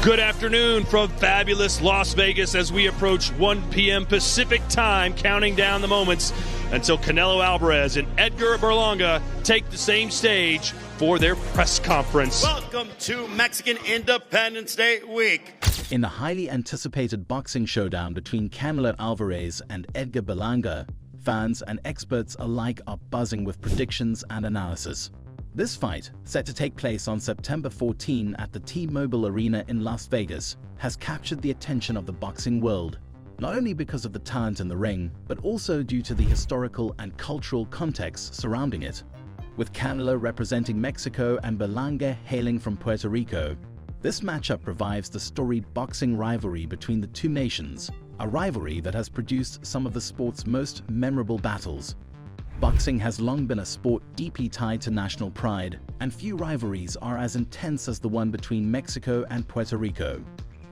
Good afternoon from fabulous Las Vegas as we approach 1 p.m. Pacific time, counting down the moments until Canelo Alvarez and Edgar Berlanga take the same stage for their press conference. Welcome to Mexican Independence Day week. In the highly anticipated boxing showdown between Canelo Alvarez and Edgar Berlanga, fans and experts alike are buzzing with predictions and analysis. This fight, set to take place on September 14 at the T-Mobile Arena in Las Vegas, has captured the attention of the boxing world, not only because of the talent in the ring, but also due to the historical and cultural context surrounding it. With Canelo representing Mexico and Berlanga hailing from Puerto Rico, this matchup revives the storied boxing rivalry between the two nations, a rivalry that has produced some of the sport's most memorable battles. Boxing has long been a sport deeply tied to national pride, and few rivalries are as intense as the one between Mexico and Puerto Rico.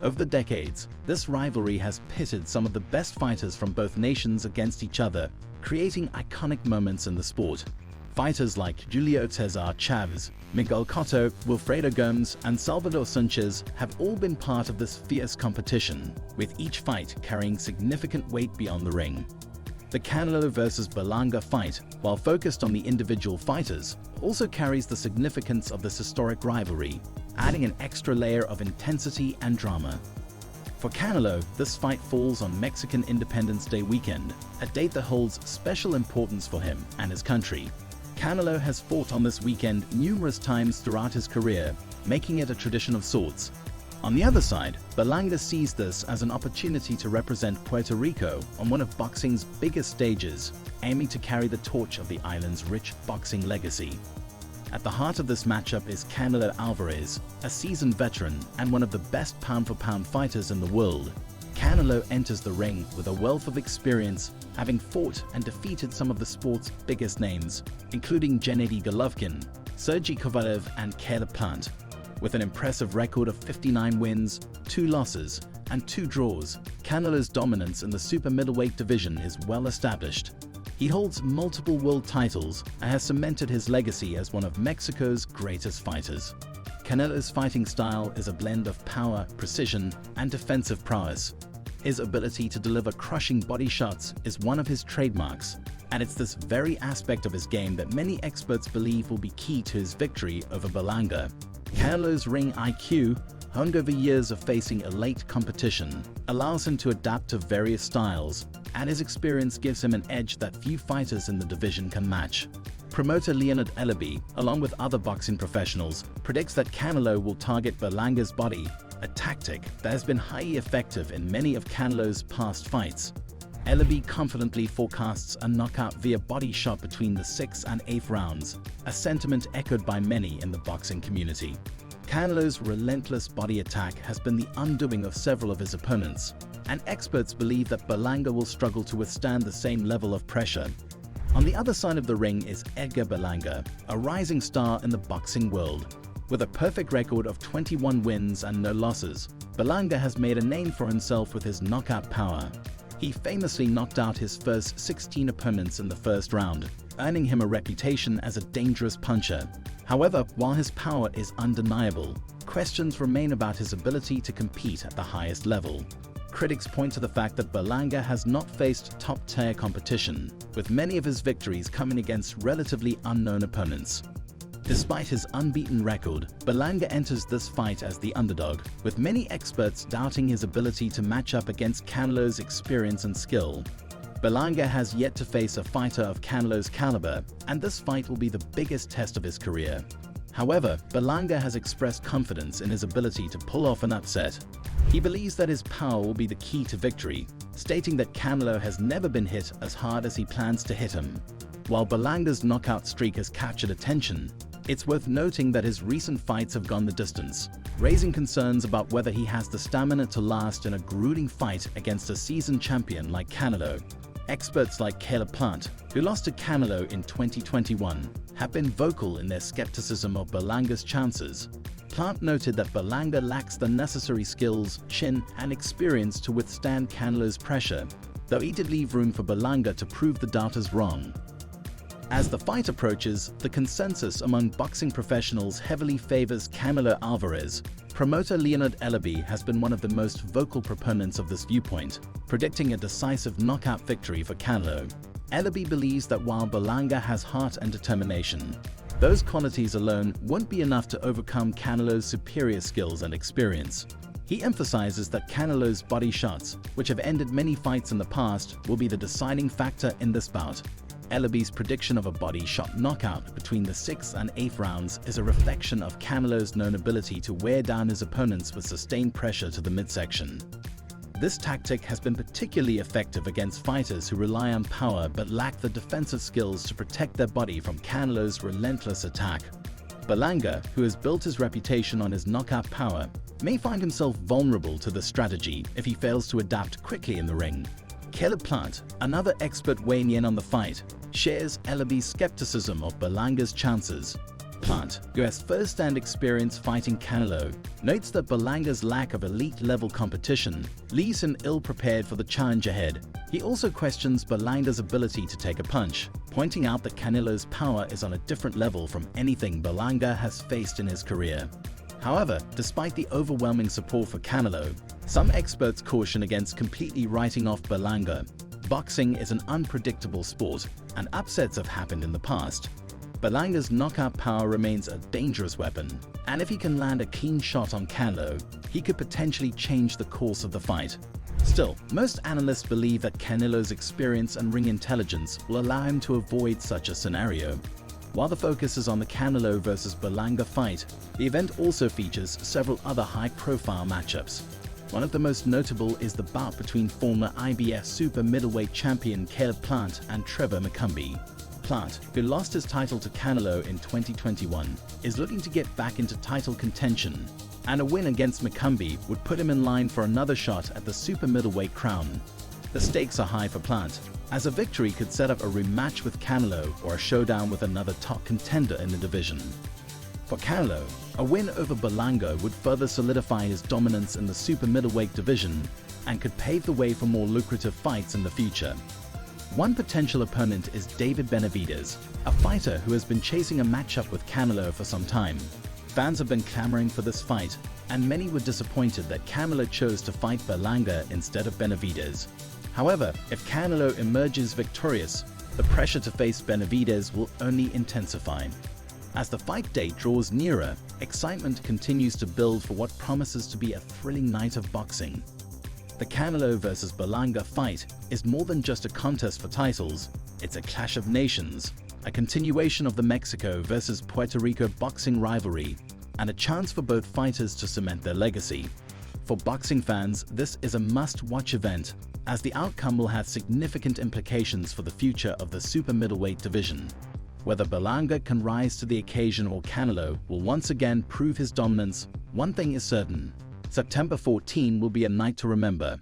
Over the decades, this rivalry has pitted some of the best fighters from both nations against each other, creating iconic moments in the sport. Fighters like Julio Cesar Chavez, Miguel Cotto, Wilfredo Gomes, and Salvador Sanchez have all been part of this fierce competition, with each fight carrying significant weight beyond the ring. The Canelo vs. Berlanga fight, while focused on the individual fighters, also carries the significance of this historic rivalry, adding an extra layer of intensity and drama. For Canelo, this fight falls on Mexican Independence Day weekend, a date that holds special importance for him and his country. Canelo has fought on this weekend numerous times throughout his career, making it a tradition of sorts. On the other side, Berlanga sees this as an opportunity to represent Puerto Rico on one of boxing's biggest stages, aiming to carry the torch of the island's rich boxing legacy. At the heart of this matchup is Canelo Alvarez, a seasoned veteran and one of the best pound-for-pound fighters in the world. Canelo enters the ring with a wealth of experience, having fought and defeated some of the sport's biggest names, including Gennady Golovkin, Sergey Kovalev, and Caleb Plant. With an impressive record of 59 wins, 2 losses, and 2 draws, Canelo's dominance in the super middleweight division is well established. He holds multiple world titles and has cemented his legacy as one of Mexico's greatest fighters. Canelo's fighting style is a blend of power, precision, and defensive prowess. His ability to deliver crushing body shots is one of his trademarks, and it's this very aspect of his game that many experts believe will be key to his victory over Berlanga. Canelo's ring IQ, honed over years of facing elite competition, allows him to adapt to various styles, and his experience gives him an edge that few fighters in the division can match. Promoter Leonard Ellaby, along with other boxing professionals, predicts that Canelo will target Berlanga's body, a tactic that has been highly effective in many of Canelo's past fights. Ellaby confidently forecasts a knockout via body shot between the 6th and 8th rounds, a sentiment echoed by many in the boxing community. Canelo's relentless body attack has been the undoing of several of his opponents, and experts believe that Berlanga will struggle to withstand the same level of pressure. On the other side of the ring is Edgar Berlanga, a rising star in the boxing world. With a perfect record of 21 wins and no losses, Berlanga has made a name for himself with his knockout power. He famously knocked out his first 16 opponents in the first round, earning him a reputation as a dangerous puncher. However, while his power is undeniable, questions remain about his ability to compete at the highest level. Critics point to the fact that Berlanga has not faced top-tier competition, with many of his victories coming against relatively unknown opponents. Despite his unbeaten record, Berlanga enters this fight as the underdog, with many experts doubting his ability to match up against Canelo's experience and skill. Berlanga has yet to face a fighter of Canelo's caliber, and this fight will be the biggest test of his career. However, Berlanga has expressed confidence in his ability to pull off an upset. He believes that his power will be the key to victory, stating that Canelo has never been hit as hard as he plans to hit him. While Berlanga's knockout streak has captured attention, it's worth noting that his recent fights have gone the distance, raising concerns about whether he has the stamina to last in a grueling fight against a seasoned champion like Canelo. Experts like Caleb Plant, who lost to Canelo in 2021, have been vocal in their skepticism of Berlanga's chances. Plant noted that Berlanga lacks the necessary skills, chin, and experience to withstand Canelo's pressure, though he did leave room for Berlanga to prove the doubters wrong. As the fight approaches, the consensus among boxing professionals heavily favors Canelo Alvarez, Promoter Leonard Ellaby has been one of the most vocal proponents of this viewpoint, predicting a decisive knockout victory for Canelo. Ellaby believes that while Berlanga has heart and determination, those qualities alone won't be enough to overcome Canelo's superior skills and experience. He emphasizes that Canelo's body shots, which have ended many fights in the past, will be the deciding factor in this bout. Ellaby's prediction of a body shot knockout between the 6th and 8th rounds is a reflection of Canelo's known ability to wear down his opponents with sustained pressure to the midsection. This tactic has been particularly effective against fighters who rely on power but lack the defensive skills to protect their body from Canelo's relentless attack. Berlanga, who has built his reputation on his knockout power, may find himself vulnerable to this strategy if he fails to adapt quickly in the ring. Caleb Plant, another expert weighing in on the fight, shares Ellaby's skepticism of Berlanga's chances. Plant, who has first-hand experience fighting Canelo, notes that Berlanga's lack of elite-level competition leaves him ill-prepared for the challenge ahead. He also questions Berlanga's ability to take a punch, pointing out that Canelo's power is on a different level from anything Berlanga has faced in his career. However, despite the overwhelming support for Canelo, some experts caution against completely writing off Berlanga. Boxing is an unpredictable sport, and upsets have happened in the past. Berlanga's knockout power remains a dangerous weapon, and if he can land a clean shot on Canelo, he could potentially change the course of the fight. Still, most analysts believe that Canelo's experience and ring intelligence will allow him to avoid such a scenario. While the focus is on the Canelo versus Berlanga fight, the event also features several other high-profile matchups. One of the most notable is the bout between former IBF super middleweight champion Caleb Plant and Trevor McCumbee. Plant, who lost his title to Canelo in 2021, is looking to get back into title contention, and a win against McCumbee would put him in line for another shot at the super middleweight crown. The stakes are high for Plant, as a victory could set up a rematch with Canelo or a showdown with another top contender in the division. For Canelo, a win over Berlanga would further solidify his dominance in the super middleweight division and could pave the way for more lucrative fights in the future. One potential opponent is David Benavidez, a fighter who has been chasing a matchup with Canelo for some time. Fans have been clamoring for this fight, and many were disappointed that Canelo chose to fight Berlanga instead of Benavidez. However, if Canelo emerges victorious, the pressure to face Benavidez will only intensify. As the fight date draws nearer, excitement continues to build for what promises to be a thrilling night of boxing. The Canelo vs Berlanga fight is more than just a contest for titles, it's a clash of nations, a continuation of the Mexico vs Puerto Rico boxing rivalry, and a chance for both fighters to cement their legacy. For boxing fans, this is a must-watch event, as the outcome will have significant implications for the future of the super middleweight division. Whether Berlanga can rise to the occasion or Canelo will once again prove his dominance, one thing is certain: September 14 will be a night to remember.